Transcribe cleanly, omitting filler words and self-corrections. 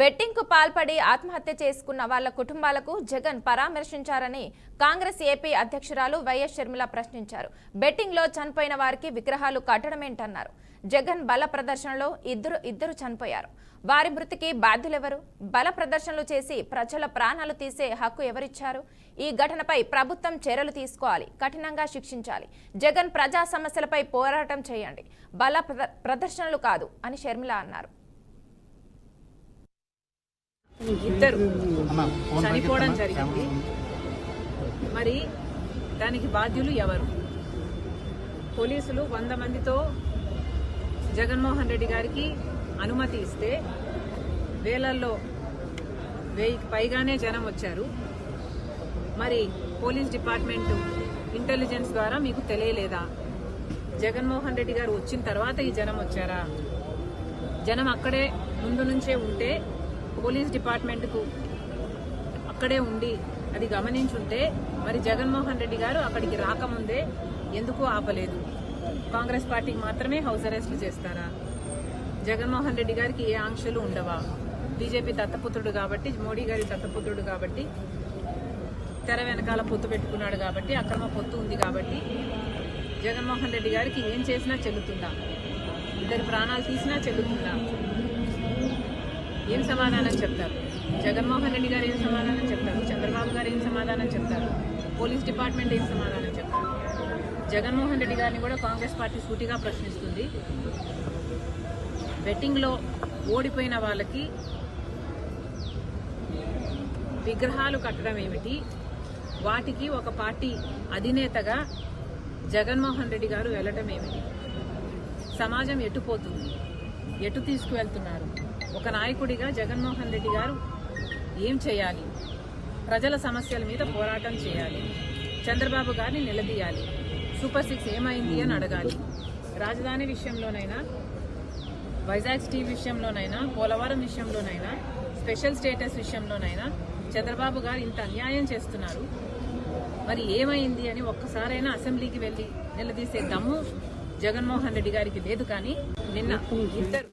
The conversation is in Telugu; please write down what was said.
బెట్టింగ్ కు పాల్పడి ఆత్మహత్య చేసుకున్న వాళ్ల కుటుంబాలకు జగన్ పరామర్శించారని కాంగ్రెస్ ఏపీ అధ్యక్షురాలు వైఎస్ షర్మిల ప్రశ్నించారు. బెట్టింగ్ లో చనిపోయిన వారికి విగ్రహాలు కట్టడమేంటన్నారు. జగన్ బల ప్రదర్శనలో ఇద్దరు చనిపోయారు. వారి మృతికి బాధ్యులెవరు? బల ప్రదర్శనలు చేసి ప్రజల ప్రాణాలు తీసే హక్కు ఎవరిచ్చారు? ఈ ఘటనపై ప్రభుత్వం చర్యలు తీసుకోవాలి, కఠినంగా శిక్షించాలి. జగన్ ప్రజా సమస్యలపై పోరాటం చేయండి, బల ప్రదర్శనలు కాదు అని షర్మిల అన్నారు. ఇద్దరు చనిపోవడం జరిగింది. మరి దానికి బాధ్యులు ఎవరు? పోలీసులు 100 మందితో జగన్మోహన్ రెడ్డి గారికి అనుమతి ఇస్తే వేలల్లో 1000కి పైగానే జనం వచ్చారు. మరి పోలీస్ డిపార్ట్మెంట్ ఇంటెలిజెన్స్ ద్వారా మీకు తెలియలేదా? జగన్మోహన్ రెడ్డి గారు వచ్చిన తర్వాత ఈ జనం వచ్చారా? జనం అక్కడే ముందు నుంచే ఉంటే పోలీస్ డిపార్ట్మెంట్కు అక్కడే ఉండి అది గమనించుంటే మరి జగన్మోహన్ రెడ్డి గారు అక్కడికి రాకముందే ఎందుకు ఆపలేదు? కాంగ్రెస్ పార్టీకి మాత్రమే హౌస్ అరెస్టులు చేస్తారా? జగన్మోహన్ రెడ్డి గారికి ఏ ఆంక్షలు ఉండవా? బీజేపీ దత్తపుత్రుడు కాబట్టి, మోడీ గారి దత్తపుత్రుడు కాబట్టి, తెర వెనకాల పొత్తు పెట్టుకున్నాడు కాబట్టి, అక్రమ పొత్తు ఉంది కాబట్టి జగన్మోహన్ రెడ్డి గారికి ఏం చేసినా చెల్లుతుందా? ఇద్దరి ప్రాణాలు తీసినా చెల్లుతుందా? ఏం సమాధానం చెప్తారు? జగన్మోహన్ రెడ్డి గారు ఏం సమాధానం చెప్తారు? చంద్రబాబు గారు ఏం సమాధానం చెప్తారు? పోలీస్ డిపార్ట్మెంట్ ఏం సమాధానం చెప్తారు? జగన్మోహన్ రెడ్డి గారిని కూడా కాంగ్రెస్ పార్టీ సూటిగా ప్రశ్నిస్తుంది. బెట్టింగ్లో ఓడిపోయిన వాళ్ళకి విగ్రహాలు కట్టడం ఏమిటి? వాటికి ఒక పార్టీ అధినేతగా జగన్మోహన్ రెడ్డి గారు వెళ్ళటం ఏమిటి? సమాజం ఎటుపోతుంది? ఎటు తీసుకువెళ్తున్నారు? ఒక నాయకుడిగా జగన్మోహన్ రెడ్డి గారు ఏం చేయాలి? ప్రజల సమస్యల మీద పోరాటం చేయాలి. చంద్రబాబు గారిని నిలదీయాలి. సూపర్ 6 ఏమైంది అని అడగాలి. రాజధాని విషయంలోనైనా, వైజాగ్ స్టీల్ విషయంలోనైనా, పోలవరం విషయంలోనైనా, స్పెషల్ స్టేటస్ విషయంలోనైనా చంద్రబాబు గారు ఇంత అన్యాయం చేస్తున్నారు. మరి ఏమైంది అని ఒక్కసారైనా అసెంబ్లీకి వెళ్లి నిలదీసే దమ్ము జగన్మోహన్ రెడ్డి గారికి లేదు. కానీ నిన్న ఇద్దరు